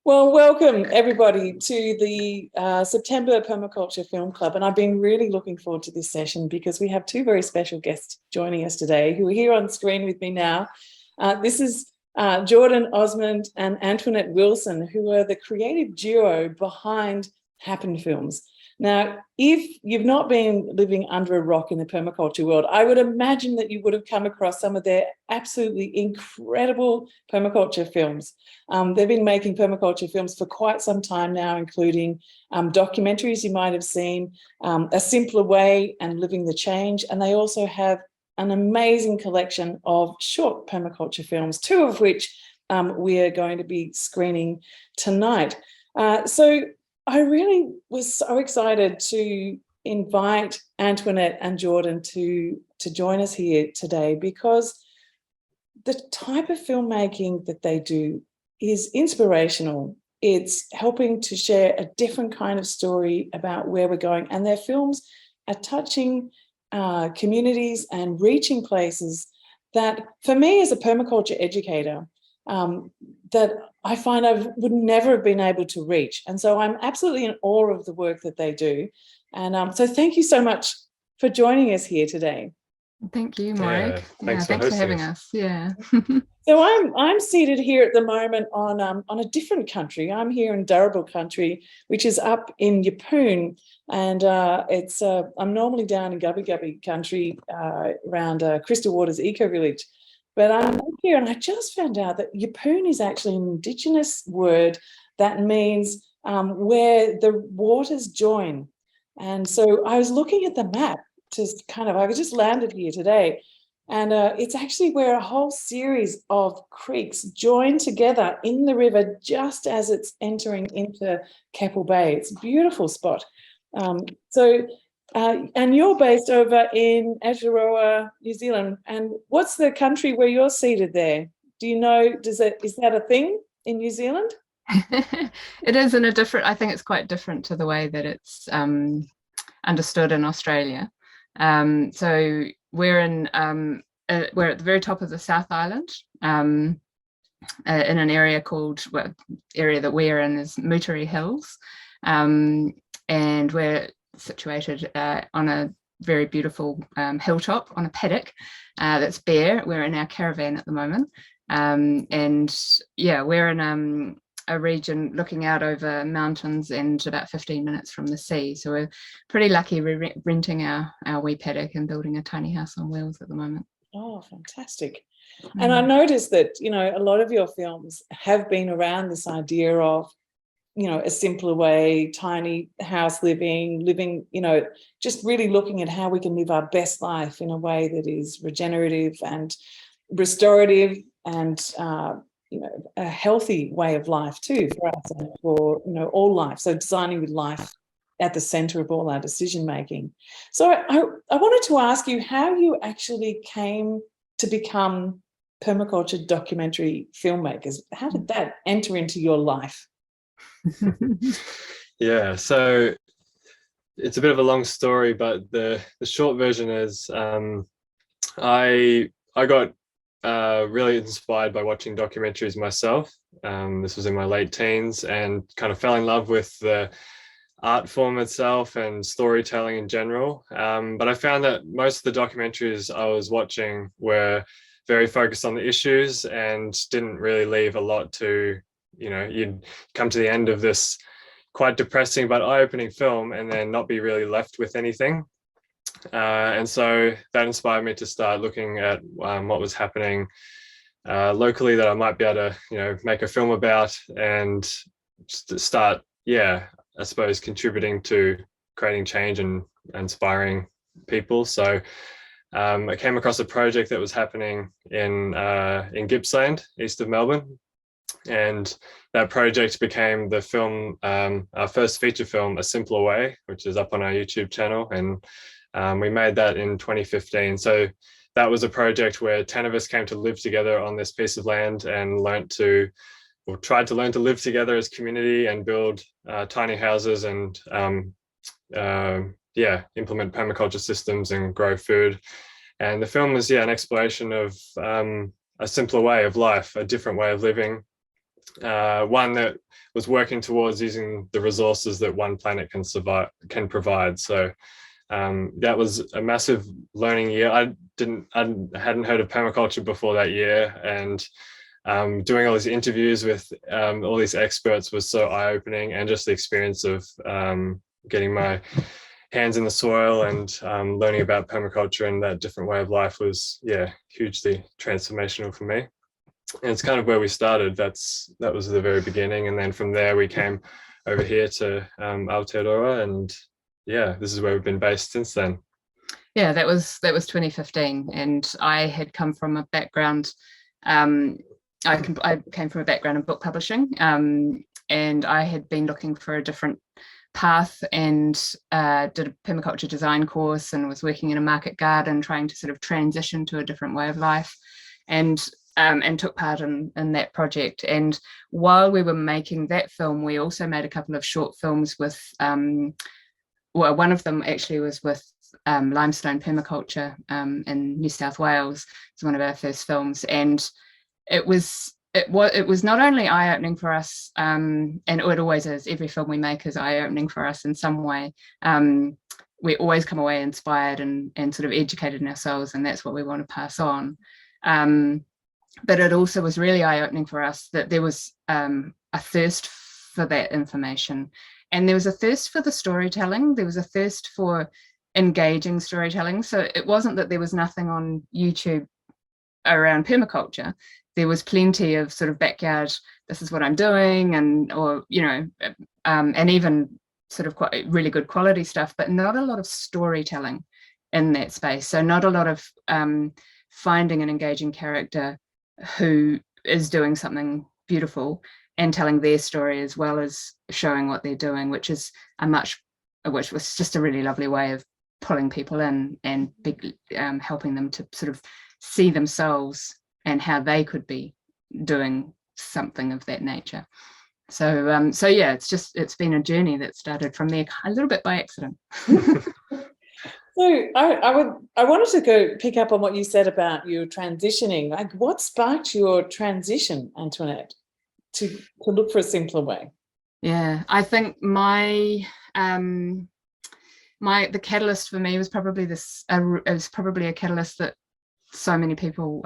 Well, welcome everybody to the September Permaculture Film Club. And I've been really looking forward to this session because we have two very special guests joining us today who are here on screen with me now. This is Jordon Osmond and Antoinette Wilson, who are the creative duo behind Happen Films. Now, if you've not been living under a rock in the permaculture world, I would imagine that you would have come across some of their absolutely incredible permaculture films. They've been making permaculture films for quite some time now, including documentaries you might have seen, A Simpler Way and Living the Change. And they also have an amazing collection of short permaculture films, two of which we are going to be screening tonight. So I really was so excited to invite Antoinette and Jordon to join us here today because the type of filmmaking that they do is inspirational. It's helping to share a different kind of story about where we're going, and their films are touching communities and reaching places that, for me as a permaculture educator, that I find I would never have been able to reach. And so I'm absolutely in awe of the work that they do. And so thank you so much for joining us here today. Thank you, Morag. Thanks for having us. Yeah. So I'm seated here at the moment on a different country. I'm here in Darabal country, which is up in Yeppoon, and I'm normally down in Gubbi Gubbi country around Crystal Waters Eco Village. But I'm here and I just found out that Yeppoon is actually an Indigenous word that means where the waters join. And so I was looking at the map I just landed here today, and it's actually where a whole series of creeks join together in the river just as it's entering into Keppel Bay. It's a beautiful spot. And you're based over in Aotearoa, New Zealand. And what's the country where you're seated there? Do you know, is that a thing in New Zealand? It is I think it's quite different to the way that it's understood in Australia. So we're at the very top of the South Island, in an area area that we're in is Muteri Hills. And we're situated on a very beautiful hilltop on a paddock that's bare. We're in our caravan at the moment, and yeah, we're in a region looking out over mountains and about 15 minutes from the sea, so we're pretty lucky. We're renting our wee paddock and building a tiny house on wheels at the moment. Oh, fantastic. And I noticed that a lot of your films have been around this idea of a simpler way, tiny house living, just really looking at how we can live our best life in a way that is regenerative and restorative and, a healthy way of life too for us and for, all life. So designing with life at the center of all our decision making. So I wanted to ask you how you actually came to become permaculture documentary filmmakers. How did that enter into your life? Yeah, so it's a bit of a long story, but the short version is I got really inspired by watching documentaries myself. This was in my late teens, and kind of fell in love with the art form itself and storytelling in general. But I found that most of the documentaries I was watching were very focused on the issues and didn't really leave a lot to, you'd come to the end of this quite depressing but eye-opening film and then not be really left with anything. And so that inspired me to start looking at what was happening locally that I might be able to, make a film about, and just start, I suppose, contributing to creating change and inspiring people. So I came across a project that was happening in Gippsland, east of Melbourne. And that project became the film, our first feature film, A Simpler Way, which is up on our YouTube channel. And we made that in 2015. So that was a project where 10 of us came to live together on this piece of land and tried to learn to live together as community and build tiny houses and implement permaculture systems and grow food. And the film was an exploration of a simpler way of life, a different way of living, one that was working towards using the resources that one planet can provide. So that was a massive learning year. I hadn't heard of permaculture before that year, and doing all these interviews with all these experts was so eye-opening, and just the experience of getting my hands in the soil and learning about permaculture and that different way of life was, hugely transformational for me. And it's kind of where we started. That was the very beginning, and then from there we came over here to Aotearoa, and this is where we've been based since then. Yeah, that was 2015, and I had come from a background. I came from a background in book publishing, and I had been looking for a different path, and did a permaculture design course, and was working in a market garden, trying to sort of transition to a different way of life, and took part in that project. And while we were making that film, we also made a couple of short films with, one of them actually was with limestone permaculture in New South Wales. It's one of our first films, and it was not only eye-opening for us, and it always is. Every film we make is eye-opening for us in some way. We always come away inspired and sort of educated in ourselves, and that's what we want to pass on. But it also was really eye-opening for us that there was a thirst for that information, and there was a thirst for the storytelling. There was a thirst for engaging storytelling. So it wasn't that there was nothing on YouTube around permaculture. There was plenty of sort of backyard, this is what I'm doing, and even sort of quite really good quality stuff, but not a lot of storytelling in that space. So not a lot of finding an engaging character who is doing something beautiful and telling their story, as well as showing what they're doing, which was just a really lovely way of pulling people in and helping them to sort of see themselves and how they could be doing something of that nature. So it's been a journey that started from there a little bit by accident. So I wanted to go pick up on what you said about your transitioning. Like, what sparked your transition, Antoinette, to look for a simpler way? Yeah, I think the catalyst for me was probably a catalyst that so many people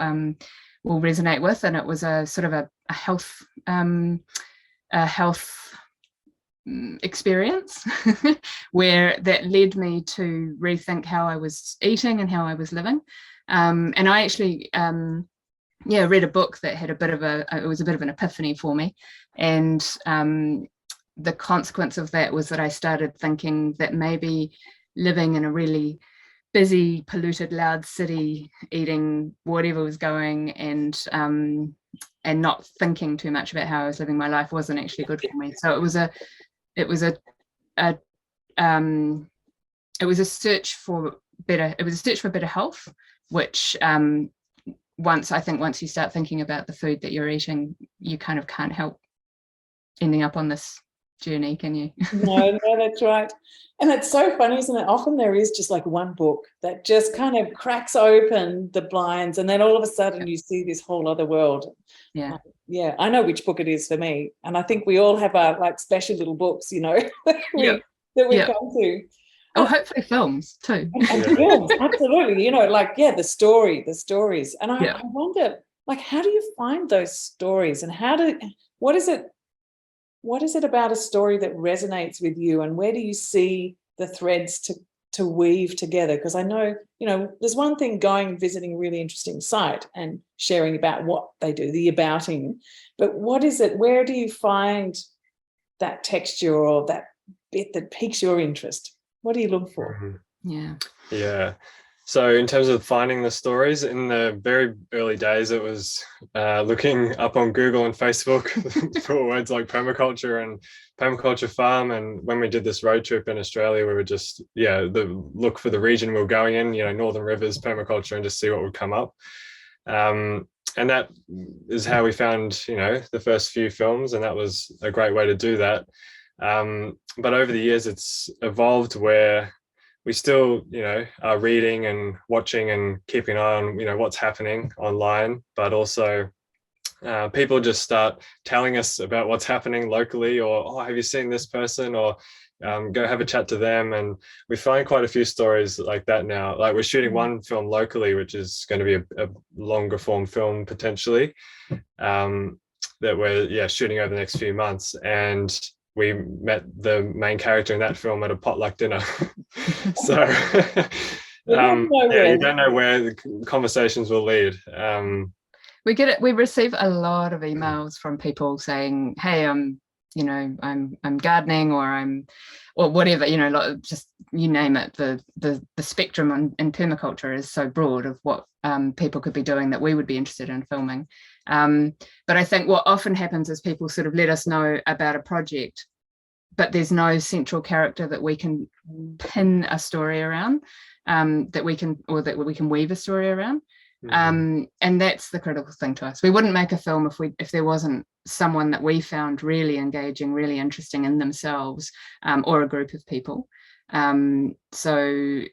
will resonate with, and it was a sort of a health experience where that led me to rethink how I was eating and how I was living. And I actually read a book that had it was a bit of an epiphany for me. And the consequence of that was that I started thinking that maybe living in a really busy, polluted, loud city, eating whatever was going, and not thinking too much about how I was living my life wasn't actually good for me. So it was a search for better health, which once you start thinking about the food that you're eating, you kind of can't help ending up on this journey, can you? No, that's right. And it's so funny, isn't it? Often there is just like one book that just kind of cracks open the blinds, and then all of a sudden you see this whole other world. Yeah, I know which book it is for me, and I think we all have our like special little books, that we come to. Oh, hopefully films too. And films, absolutely. The stories. And I wonder, like, how do you find those stories, and what is it about a story that resonates with you, and where do you see the threads to weave together? Because I know, there's one thing going and visiting a really interesting site and sharing about what they do, the abouting, but what is it? Where do you find that texture or that bit that piques your interest? What do you look for? Yeah. So in terms of finding the stories, in the very early days, it was looking up on Google and Facebook for words like permaculture and permaculture farm. And when we did this road trip in Australia, we would just, look for the region we were going in, Northern Rivers permaculture, and just see what would come up. And that is how we found, the first few films, and that was a great way to do that. But over the years, it's evolved where we still, are reading and watching and keeping an eye on, what's happening online, but also people just start telling us about what's happening locally, or, oh, have you seen this person, or go have a chat to them. And we find quite a few stories like that now. Like we're shooting one film locally, which is going to be a longer form film potentially, that we're shooting over the next few months. And we met the main character in that film at a potluck dinner. So you don't know where the conversations will lead. We receive a lot of emails from people saying, hey, I'm gardening, or whatever, just you name it. The spectrum in permaculture is so broad of what people could be doing that we would be interested in filming. But I think what often happens is people sort of let us know about a project, but there's no central character that we can pin a story around, that we can weave a story around. And that's the critical thing to us. We wouldn't make a film if there wasn't someone that we found really engaging, really interesting in themselves, or a group of people. So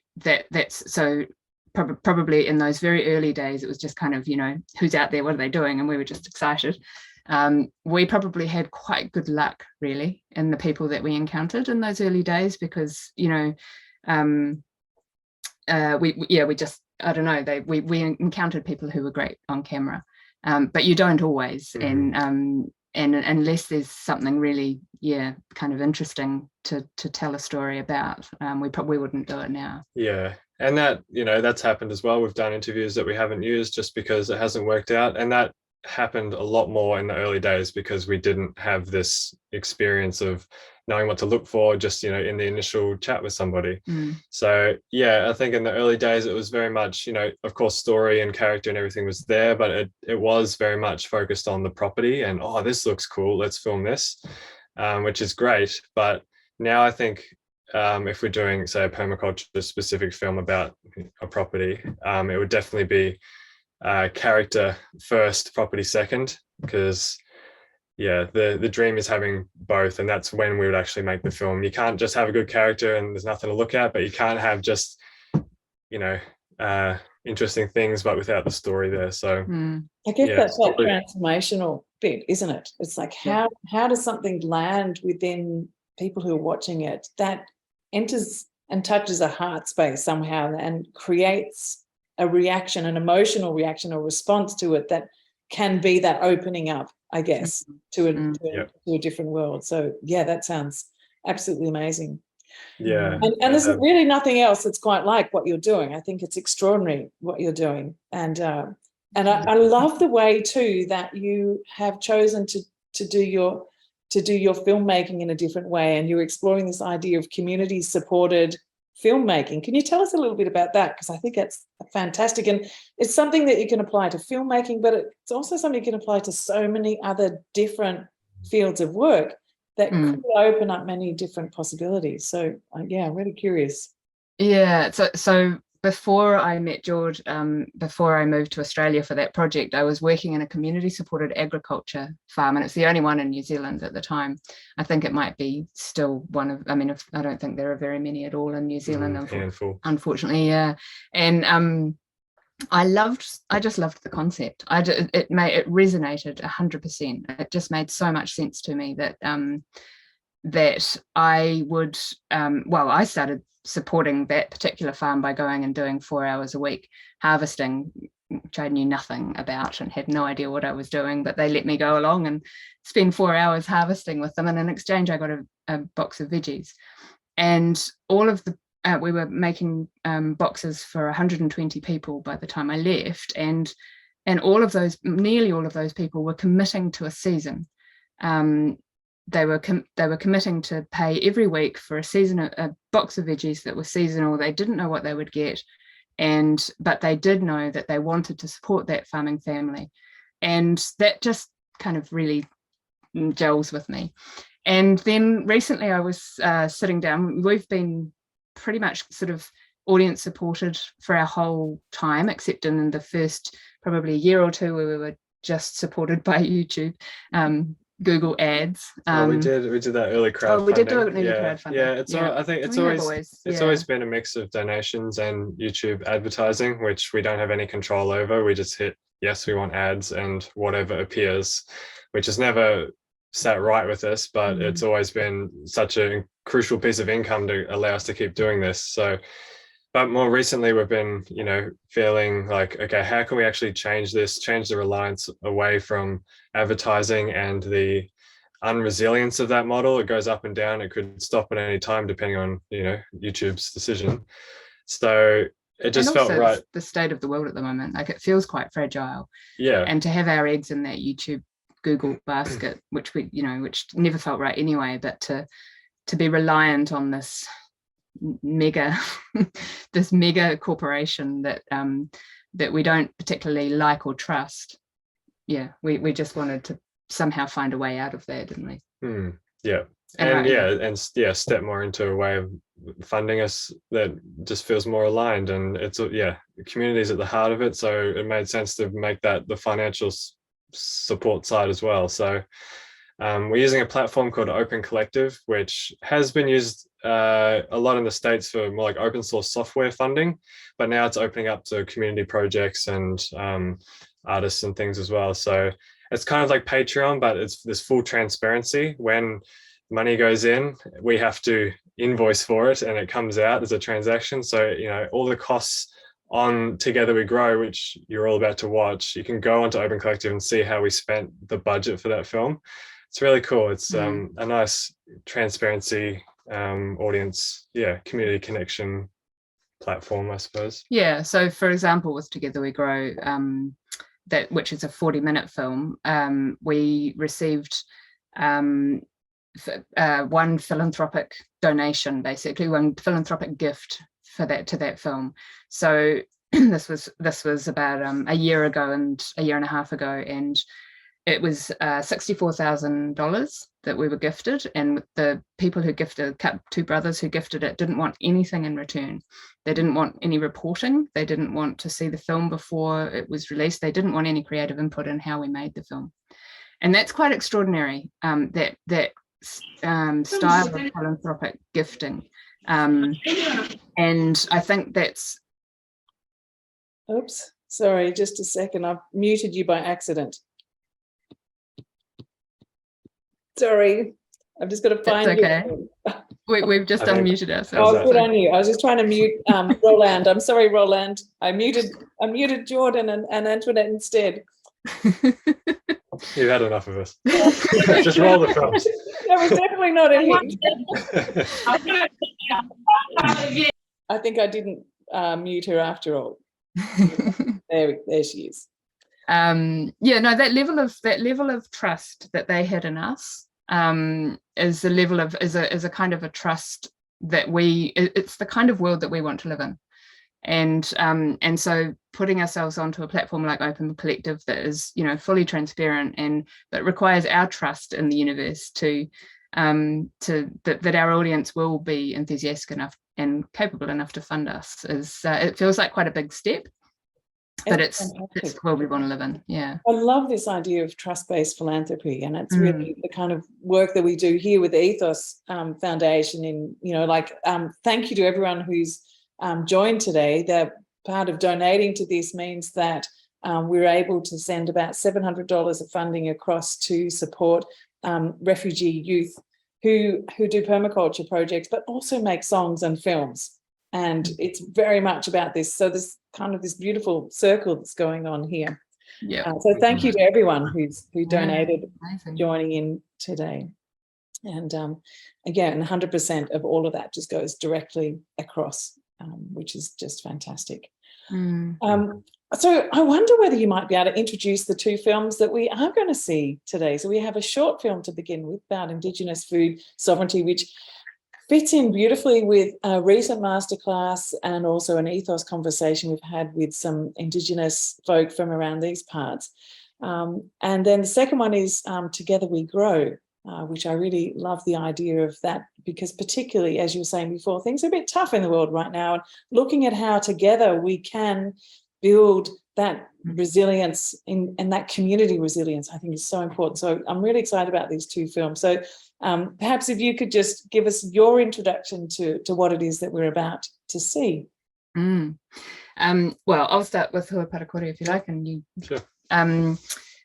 probably in those very early days, it was just kind of, who's out there, what are they doing? And we were just excited. We probably had quite good luck, really, in the people that we encountered in those early days, because we just, I don't know, we encountered people who were great on camera, but you don't always. And unless there's something really kind of interesting to tell a story about, we probably wouldn't do it now. And that, that's happened as well. We've done interviews that we haven't used just because it hasn't worked out, and that happened a lot more in the early days because we didn't have this experience of knowing what to look for just in the initial chat with somebody. So I think in the early days it was very much, of course, story and character and everything was there, but it was very much focused on the property and, oh, this looks cool, let's film this, which is great. But now I think if we're doing, say, a permaculture specific film about a property, it would definitely be character first, property second, because the dream is having both, and that's when we would actually make the film. You can't just have a good character and there's nothing to look at, but you can't have just interesting things but without the story there. So I guess that's that transformational bit, isn't it? It's like how does something land within people who are watching it that enters and touches a heart space somehow and creates a reaction, an emotional reaction or response to it that can be that opening up, I guess, to a different world. So that sounds absolutely amazing. And there's really nothing else that's quite like what you're doing. I think it's extraordinary what you're doing, and I love the way too that you have chosen to do your filmmaking in a different way, and you're exploring this idea of community supported filmmaking. Can you tell us a little bit about that? Because I think that's fantastic, and it's something that you can apply to filmmaking, but it's also something you can apply to so many other different fields of work that could open up many different possibilities. So I'm really curious. So before I met George, before I moved to Australia for that project, I was working in a community-supported agriculture farm, and it's the only one in New Zealand at the time. I think it might be still one of, I don't think there are very many at all in New Zealand, unfortunately. And I just loved the concept. It resonated 100%. It just made so much sense to me that I would, I started supporting that particular farm by going and doing 4 hours a week harvesting, which I knew nothing about and had no idea what I was doing, but they let me go along and spend 4 hours harvesting with them, and in exchange I got a box of veggies. And all of the we were making boxes for 120 people by the time I left, and nearly all of those people were committing to a season. They were committing to pay every week for a season, a box of veggies that was seasonal. They didn't know what they would get, but they did know that they wanted to support that farming family, and that just kind of really gels with me. And then recently I was sitting down. We've been pretty much sort of audience supported for our whole time, except in the first probably a year or two where we were just supported by YouTube. Google ads. We did that early crowdfunding. We did do it early crowdfunding. I think it's always been a mix of donations and YouTube advertising, which we don't have any control over. We just hit yes, we want ads and whatever appears, which has never sat right with us, but it's always been such a crucial piece of income to allow us to keep doing this. So, but more recently we've been, feeling like, okay, how can we actually change the reliance away from advertising and the unresilience of that model? It goes up and down. It could stop at any time depending on, YouTube's decision. So it just felt right. The state of the world at the moment, like it feels quite fragile. Yeah. And to have our eggs in that YouTube Google basket, which which never felt right anyway, but to be reliant on this mega corporation that we don't particularly like or trust. Yeah, we just wanted to somehow find a way out of that, didn't we? Yeah. And step more into a way of funding us that just feels more aligned, and it's the community is at the heart of it, so it made sense to make that the financial support side as well. So we're using a platform called Open Collective, which has been used a lot in the States for more like open source software funding, but now it's opening up to community projects and artists and things as well. So it's kind of like Patreon, but it's this full transparency. When money goes in, we have to invoice for it, and it comes out as a transaction. So, all the costs on Together We Grow, which you're all about to watch, you can go onto Open Collective and see how we spent the budget for that film. It's really cool. It's a nice transparency, audience, community connection platform, I suppose. Yeah. So, for example, with Together We Grow, which is a 40-minute film, we received one philanthropic donation, basically one philanthropic gift to that film. So this was about a year and a half ago, and it was $64,000 that we were gifted, and the people who gifted, two brothers who gifted it, didn't want anything in return. They didn't want any reporting. They didn't want to see the film before it was released. They didn't want any creative input in how we made the film, and that's quite extraordinary. That style of philanthropic gifting, and I think that's. Oops, sorry, just a second. I've muted you by accident. Sorry, I've just got to find okay. you. We've just unmuted ourselves. Oh, good on you. I was just trying to mute Roland. I'm sorry, Roland. I muted Jordan and Antoinette instead. You've had enough of us. Just roll the crumbs. That was definitely not a hint. I think I didn't mute her after all. There she is. That level of trust that they had in us is a kind of a trust that it's the kind of world that we want to live in. And so putting ourselves onto a platform like Open Collective that is, fully transparent and that requires our trust in the universe that our audience will be enthusiastic enough and capable enough to fund us it feels like quite a big step, but it's the world we want to live in. Yeah, I love this idea of trust-based philanthropy, and it's really the kind of work that we do here with the Ethos Foundation. Thank you to everyone who's joined today. That part of donating to this means that we're able to send about $700 of funding across to support refugee youth who do permaculture projects, but also make songs and films. And it's very much about this. So there's kind of this beautiful circle that's going on here. Yeah. So thank you to everyone who donated, joining in today. And again, 100% of all of that just goes directly across, which is just fantastic. So I wonder whether you might be able to introduce the two films that we are going to see today. So we have a short film to begin with about Indigenous food sovereignty, which fits in beautifully with a recent masterclass and also an ethos conversation we've had with some Indigenous folk from around these parts. And then the second one is Together We Grow, which I really love the idea of that, because particularly, as you were saying before, things are a bit tough in the world right now, and looking at how together we can build that resilience and that community resilience, I think is so important. So I'm really excited about these two films. So perhaps if you could just give us your introduction to what it is that we're about to see. Well, I'll start with Hua Parakore if you like, and you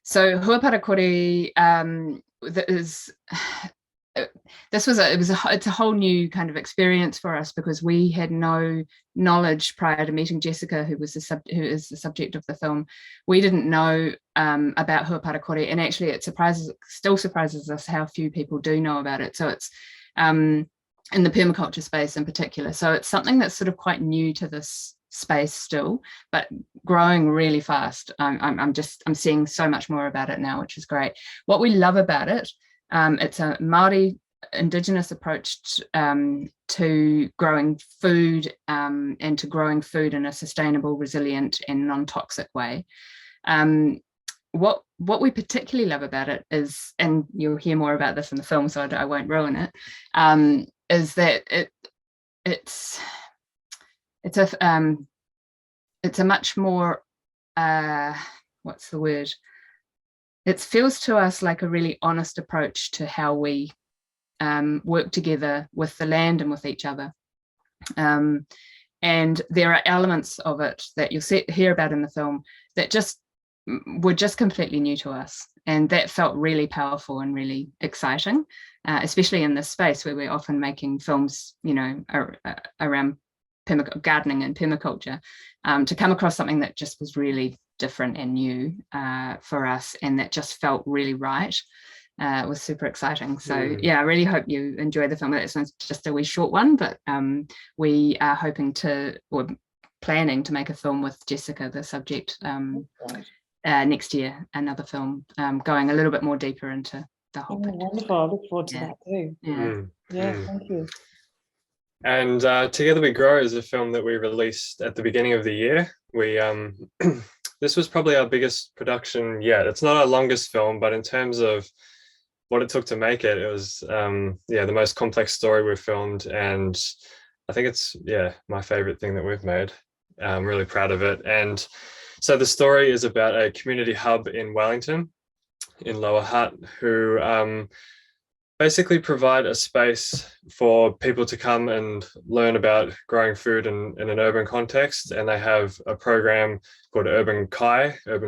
So Hua Parakore it's a whole new kind of experience for us, because we had no knowledge prior to meeting Jessica, who is the subject of the film. We didn't know about Hua Parakore, and actually it still surprises us how few people do know about it. So it's in the permaculture space in particular. So it's something that's sort of quite new to this space still, but growing really fast. I'm seeing so much more about it now, which is great. What we love about it, it's a Māori Indigenous approach to growing food, and to growing food in a sustainable, resilient and non-toxic way. What we particularly love about it is, and you'll hear more about this in the film, so I won't ruin it, is that it's a much more, what's the word? It feels to us like a really honest approach to how we work together with the land and with each other. And there are elements of it that you'll hear about in the film that were just completely new to us. And that felt really powerful and really exciting, especially in this space where we're often making films, around gardening and permaculture, to come across something that just was really different and new for us, and that just felt really right. It was super exciting. So yeah, I really hope you enjoy the film. It's just a wee short one, but we are we're planning to make a film with Jessica, the subject, next year, another film going a little bit more deeper into the whole picture. Wonderful. I look forward to that too. Thank you. And Together We Grow is a film that we released at the beginning of the year. We this was probably our biggest production yet. It's not our longest film, but in terms of what it took to make it, it was the most complex story we've filmed, and I think it's my favorite thing that we've made. I'm really proud of it. And so the story is about a community hub in Wellington, in Lower Hutt, who basically provide a space for people to come and learn about growing food in an urban context. And they have a program called Urban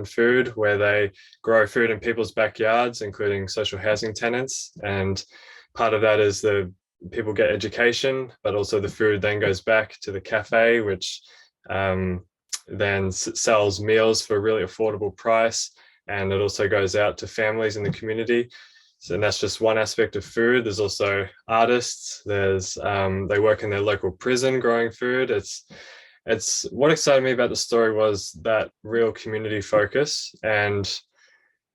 Food, where they grow food in people's backyards, including social housing tenants. And part of that is the people get education, but also the food then goes back to the cafe, which then sells meals for a really affordable price. And it also goes out to families in the community. So, and that's just one aspect of food. There's also artists. There's they work in their local prison growing food. It's what excited me about the story was that real community focus, and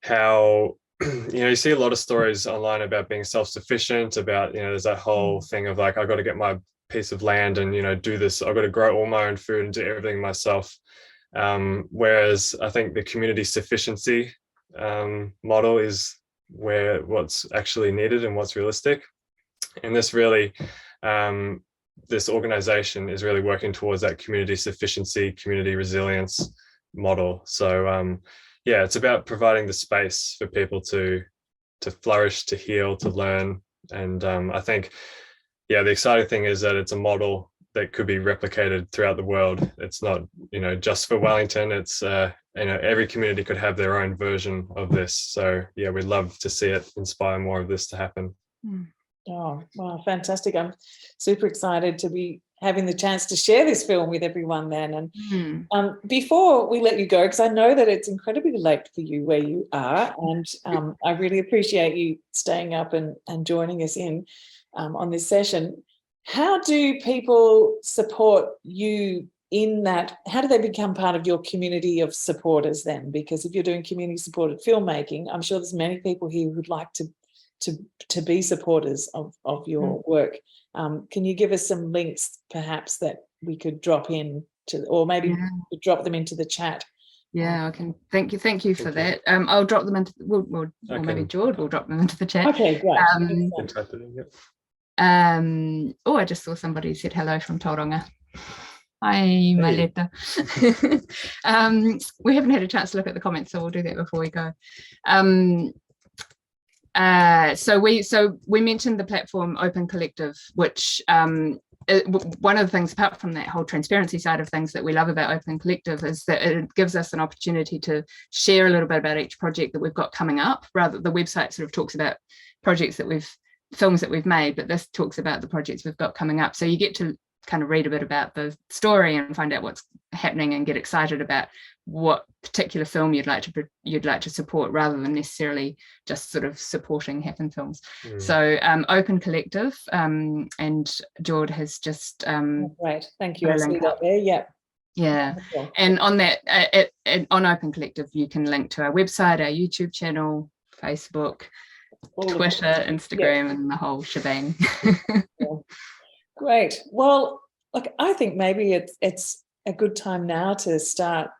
how you see a lot of stories online about being self-sufficient, about there's that whole thing of like, I've got to get my piece of land and do this. I've got to grow all my own food and do everything myself. Whereas I think the community sufficiency model is where what's actually needed and what's realistic. And this really, this organization is really working towards that community sufficiency, community resilience model. So it's about providing the space for people to flourish, to heal, to learn. And I think, the exciting thing is that it's a model that could be replicated throughout the world. It's not, just for Wellington. It's, every community could have their own version of this. So we'd love to see it inspire more of this to happen. Oh, wow, fantastic. I'm super excited to be having the chance to share this film with everyone then. And before we let you go, because I know that it's incredibly late for you where you are, and I really appreciate you staying up and joining us in on this session. How do people support you in that? How do they become part of your community of supporters then? Because if you're doing community supported filmmaking, I'm sure there's many people here who would like to be supporters of your work. Can you give us some links perhaps that we could drop in to, or maybe we drop them into the chat? I can. Thank you for that. I'll drop them into, or maybe Jord will drop them into the chat. Okay, great. I just saw somebody said hello from Tauranga. Hi, my letter. We haven't had a chance to look at the comments, so we'll do that before we go. So we mentioned the platform Open Collective, which one of the things, apart from that whole transparency side of things, that we love about Open Collective is that it gives us an opportunity to share a little bit about each project that we've got coming up. Rather, the website sort of talks about projects that films that we've made, but this talks about the projects we've got coming up. So you get to kind of read a bit about the story and find out what's happening and get excited about what particular film you'd like to support, rather than necessarily just sort of supporting Happen Films. So Open Collective, and Jord has just great, thank you. I see that there. Yeah, and on that on Open Collective you can link to our website, our YouTube channel, Facebook, Twitter, Instagram, and the whole shebang. Great. Well, look, I think maybe it's a good time now to start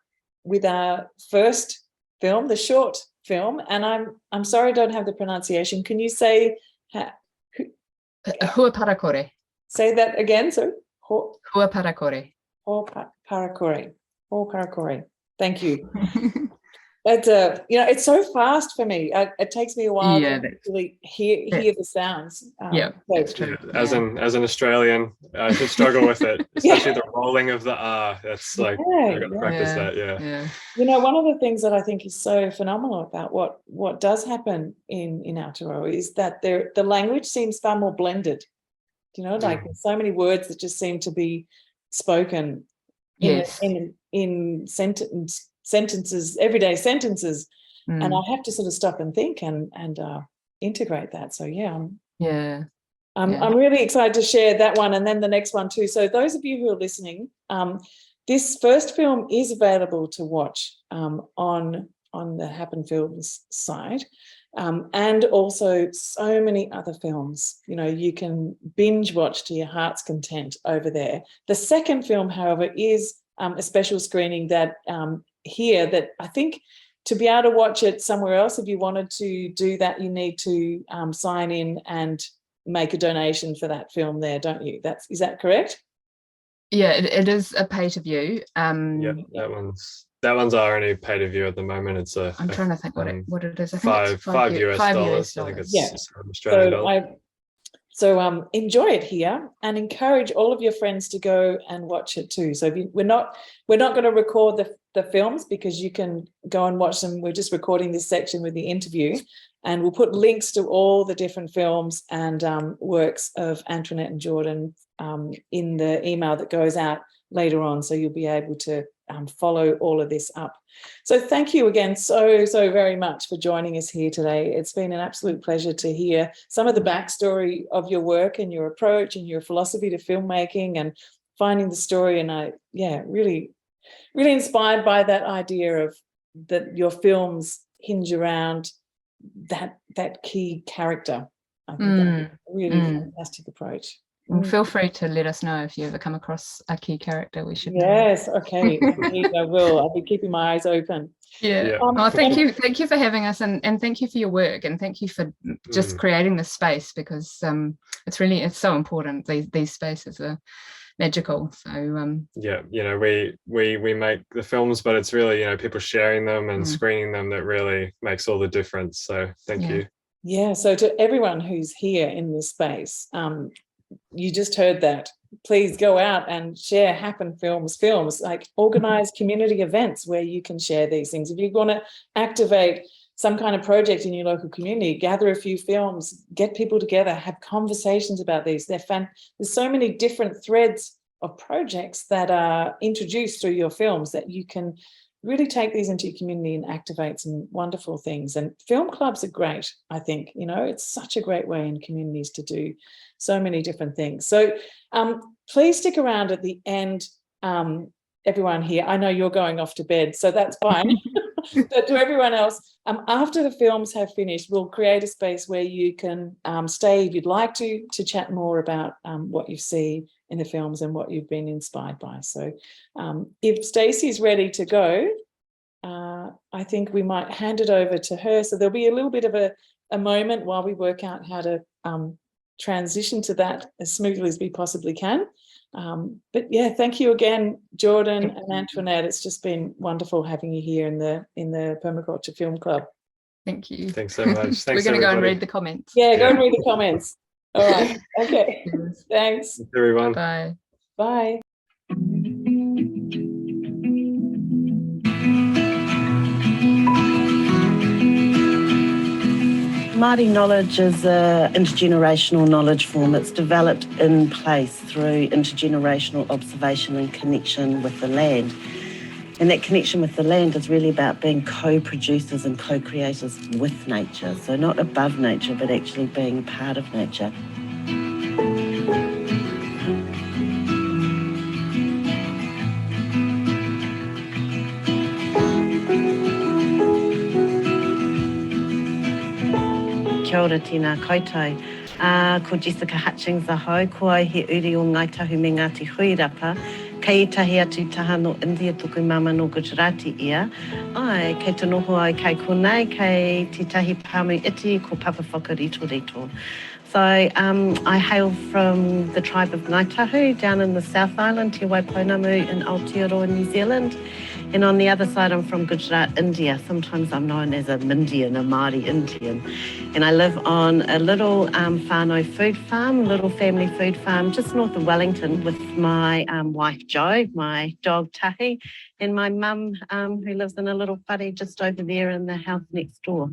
with our first film, the short film. And I'm sorry I don't have the pronunciation. Can you say Hua Parakore? Say that again. So Hua Parakore. Hua Parakore. Hua Parakore. Thank you. But it's so fast for me. It takes me a while to actually hear the sounds. That's true. As an Australian, I should struggle with it, especially the rolling of the R. That's like I've got to practice that. Yeah. One of the things that I think is so phenomenal about what does happen in Aotearoa is that the language seems far more blended. Like there's so many words that just seem to be spoken in sentences, everyday sentences, and I have to sort of stop and think and integrate that. So I'm really excited to share that one, and then the next one too. So those of you who are listening, this first film is available to watch on the Happen Films site, and also so many other films. You can binge watch to your heart's content over there. The second film, however, is a special screening that here that I think to be able to watch it somewhere else, if you wanted to do that, you need to sign in and make a donation for that film there, don't you? Is that correct? Yeah, it is a pay to view. That one's our only pay to view at the moment. I'm trying to think what it is. I think $5 US. I think it's Australian dollars. So enjoy it here, and encourage all of your friends to go and watch it too. So we're not going to record the films, because you can go and watch them. We're just recording this section with the interview, and we'll put links to all the different films and works of Antoinette and Jordon in the email that goes out later on. So you'll be able to follow all of this up. So thank you again so very much for joining us here today. It's been an absolute pleasure to hear some of the backstory of your work and your approach and your philosophy to filmmaking and finding the story. And I really inspired by that idea of that your films hinge around that key character. I think that's a really fantastic approach. Well, feel free to let us know if you ever come across a key character we should know. Yes, okay. I will. I'll be keeping my eyes open. Thank you for having us, and thank you for your work, and thank you for just creating this space, because it's so important. These spaces are magical. So we make the films, but it's really people sharing them and screening them that really makes all the difference. So thank you. So to everyone who's here in this space, you just heard that. Please go out and share Happen Films, like organize community events where you can share these things. If you want to activate some kind of project in your local community, gather a few films, get people together, have conversations about these. There's so many different threads of projects that are introduced through your films that you can really take these into your community and activate some wonderful things. And film clubs are great, I think. It's such a great way in communities to do so many different things. So please stick around at the end, everyone here. I know you're going off to bed, so that's fine. But to everyone else, after the films have finished, we'll create a space where you can stay if you'd like to chat more about what you see in the films and what you've been inspired by. So if Stacey's ready to go, I think we might hand it over to her. So there'll be a little bit of a moment while we work out how to transition to that as smoothly as we possibly can. But thank you again, Jordon and Antoinette. It's just been wonderful having you here in the Permaculture Film Club. Thank you. Thanks so much. We're going to go and read the comments. Go and read the comments. All right. Okay. Yes. Thanks. Thanks, everyone. Bye. Bye. Māori knowledge is an intergenerational knowledge form. It's developed in place through intergenerational observation and connection with the land. And that connection with the land is really about being co-producers and co-creators with nature. So not above nature, but actually being part of nature. Kia ora tēnā koutou. Ko Jessica Hutchings ahau, ko ai he uri o Ngai Tahu me Ngāti Huirapa. Kei tahi atu taha no India tuku mama no Gujarati ia. Ai, kei te noho ai kei konei, kei te tahi pāmu iti ko Papa Whakarito Rito. So I hail from the tribe of Ngai Tahu down in the South Island, Te Waiponamu in Aotearoa, New Zealand. And on the other side, I'm from Gujarat, India. Sometimes I'm known as a Mindian, a Māori Indian. And I live on a little whānau food farm, little family food farm, just north of Wellington with my wife, Jo, my dog, Tahi, and my mum, who lives in a little whare just over there in the house next door.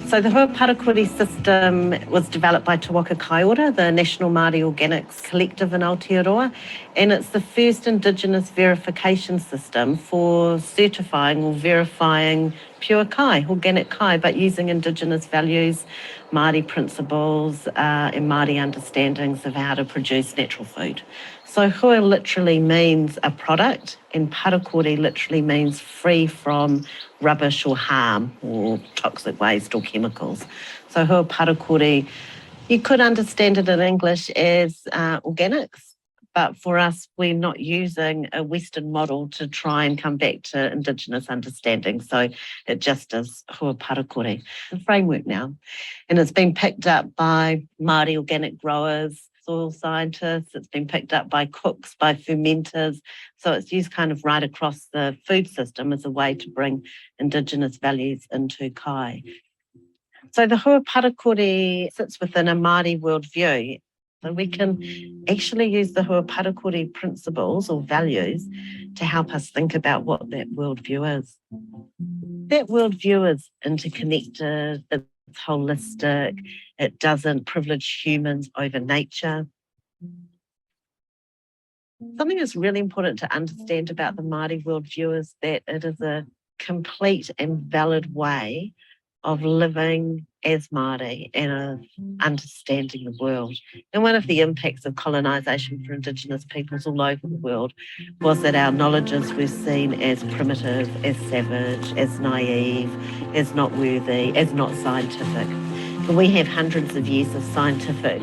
So the Hua Parakore system was developed by Te Waka Kai Ora, the National Māori Organics Collective in Aotearoa, and it's the first Indigenous verification system for certifying or verifying pure kai, organic kai, but using Indigenous values, Māori principles, and Māori understandings of how to produce natural food. So Hua literally means a product, and Parakore literally means free from rubbish or harm or toxic waste or chemicals. So Hua Parakore, you could understand it in English as organics, but for us, we're not using a Western model to try and come back to Indigenous understanding. So it just is Hua Parakore, the framework now. And it's been picked up by Māori organic growers, soil scientists, it's been picked up by cooks, by fermenters. So it's used kind of right across the food system as a way to bring Indigenous values into kai. So the Hua Parakore sits within a Māori worldview. So we can actually use the Hua Parakore principles or values to help us think about what that worldview is. That worldview is interconnected, it's holistic, it doesn't privilege humans over nature. Something that's really important to understand about the Māori worldview is that it is a complete and valid way of living as Māori and of understanding the world. And one of the impacts of colonisation for Indigenous peoples all over the world was that our knowledges were seen as primitive, as savage, as naive, as not worthy, as not scientific. But we have hundreds of years of scientific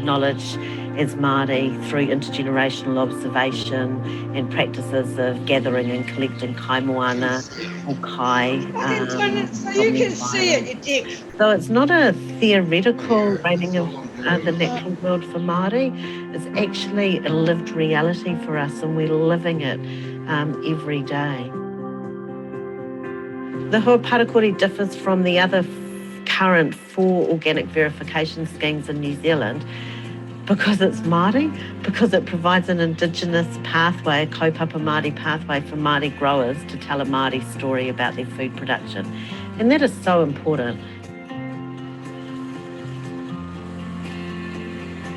knowledge as Māori through intergenerational observation and practices of gathering and collecting kai moana or kai. So you can see it, Dick. So it's not a theoretical rating of the natural world for Māori. It's actually a lived reality for us, and we're living it every day. The Hua Parakore differs from the other current 4 organic verification schemes in New Zealand because it's Māori, because it provides an Indigenous pathway, a kaupapa Māori pathway for Māori growers to tell a Māori story about their food production. And that is so important.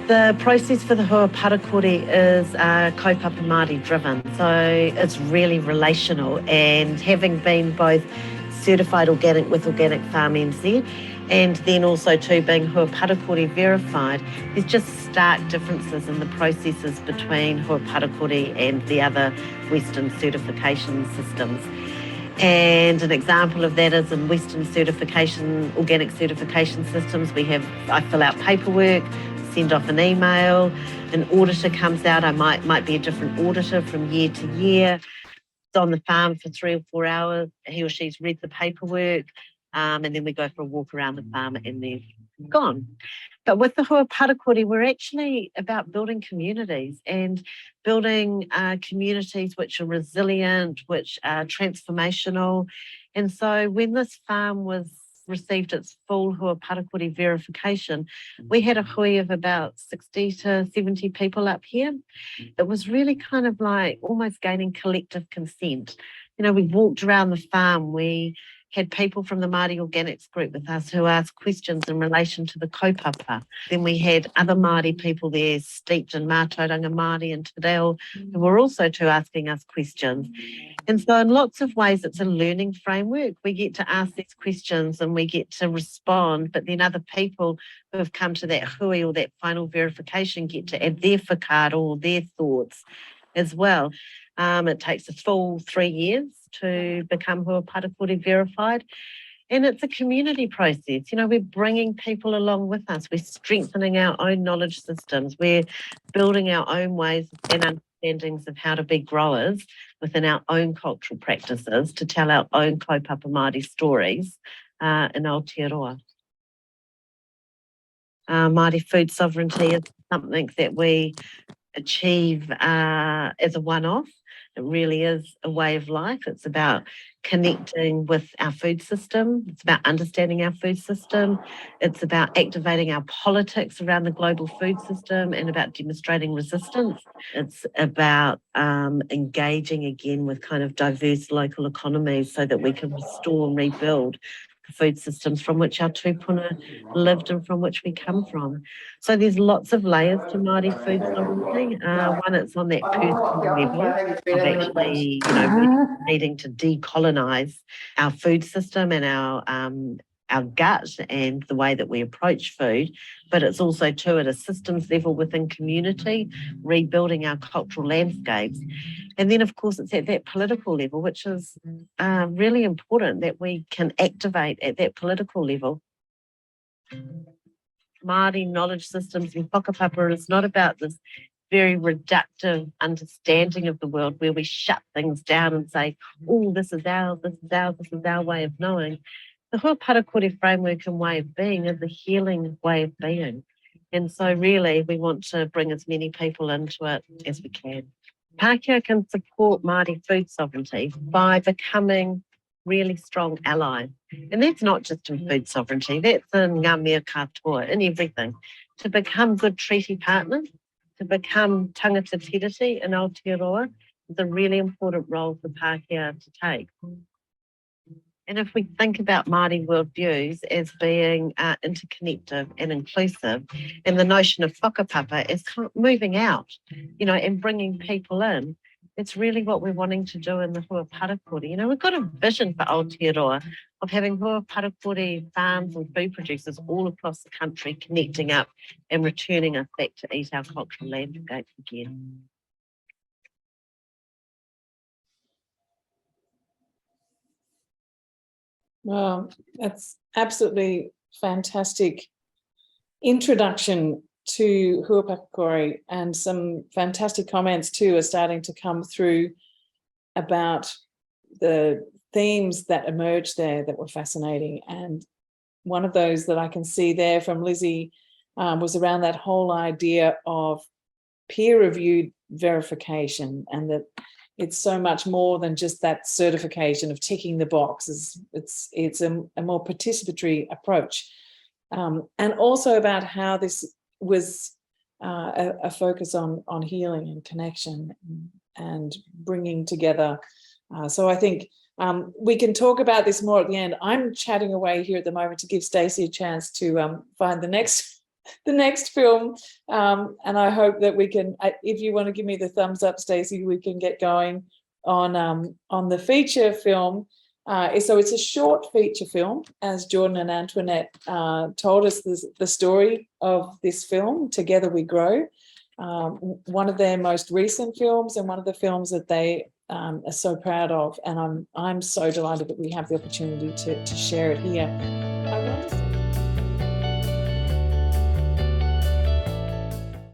The process for the Hua Parakore is kaupapa Māori driven, so it's really relational, and having been both certified organic with Organic Farm NZ and then also too being Hua Parakore verified, there's just stark differences in the processes between Hua Parakore and the other Western certification systems. And an example of that is in Western certification, organic certification systems, I fill out paperwork, send off an email, an auditor comes out, I might be a different auditor from year to year. It's on the farm for 3 or 4 hours, he or she's read the paperwork, and then we go for a walk around the farm and they're gone. But with the Hua Parakore, we're actually about building communities and building communities which are resilient, which are transformational. And so when this farm was received its full Hua Parakore verification, we had a hui of about 60 to 70 people up here. It was really kind of like almost gaining collective consent. We walked around the farm. We had people from the Māori Organics group with us who asked questions in relation to the kaupapa. Then we had other Māori people there steeped in mātauranga Māori and te reo who were also asking us questions. And so in lots of ways, it's a learning framework. We get to ask these questions and we get to respond, but then other people who have come to that hui or that final verification get to add their whakaaro or their thoughts as well. It takes a full 3 years to become Hua Parakore verified. And it's a community process. We're bringing people along with us. We're strengthening our own knowledge systems. We're building our own ways and understandings of how to be growers within our own cultural practices to tell our own kaupapa Māori stories in Aotearoa. Māori food sovereignty is something that we achieve as a one-off. It really is a way of life. It's about connecting with our food system. It's about understanding our food system. It's about activating our politics around the global food system and about demonstrating resistance. It's about engaging again with kind of diverse local economies so that we can restore and rebuild the food systems from which our tūpuna lived and from which we come from. So there's lots of layers to Māori food sovereignty. One, it's on that personal level of actually, needing to decolonise our food system and our gut and the way that we approach food, but it's also too at a systems level within community, rebuilding our cultural landscapes. And then, of course, it's at that political level, which is really important that we can activate at that political level. Māori knowledge systems and whakapapa is not about this very reductive understanding of the world where we shut things down and say, oh, this is ours, this is ours, this is our way of knowing. The Hua Parakore framework and way of being is a healing way of being. And so really we want to bring as many people into it as we can. Pākehā can support Māori food sovereignty by becoming really strong allies. And that's not just in food sovereignty, that's in ngā mea katoa, in everything. To become good treaty partners, to become tangata tiriti in Aotearoa is a really important role for Pākehā to take. And if we think about Māori worldviews as being interconnected and inclusive, and the notion of whakapapa is moving out, and bringing people in, it's really what we're wanting to do in the Hua Parakore. We've got a vision for Aotearoa of having Hua Parakore farms and food producers all across the country connecting up and returning us back to eat our cultural landscapes again. Well, that's absolutely fantastic introduction to Hua Parakore, and some fantastic comments too are starting to come through about the themes that emerged there that were fascinating. And one of those that I can see there from Lizzie was around that whole idea of peer-reviewed verification, and that it's so much more than just that certification of ticking the boxes. It's a more participatory approach. And also about how this was a focus on healing and connection and bringing together. So I think we can talk about this more at the end. I'm chatting away here at the moment to give Stacey a chance to find the next film, and I hope that we can, if you want to give me the thumbs up, Stacey, we can get going on the feature film. So it's a short feature film, as Jordon and Antoinette told us the story of this film, Together We Grow, one of their most recent films and one of the films that they are so proud of. And I'm so delighted that we have the opportunity to share it here.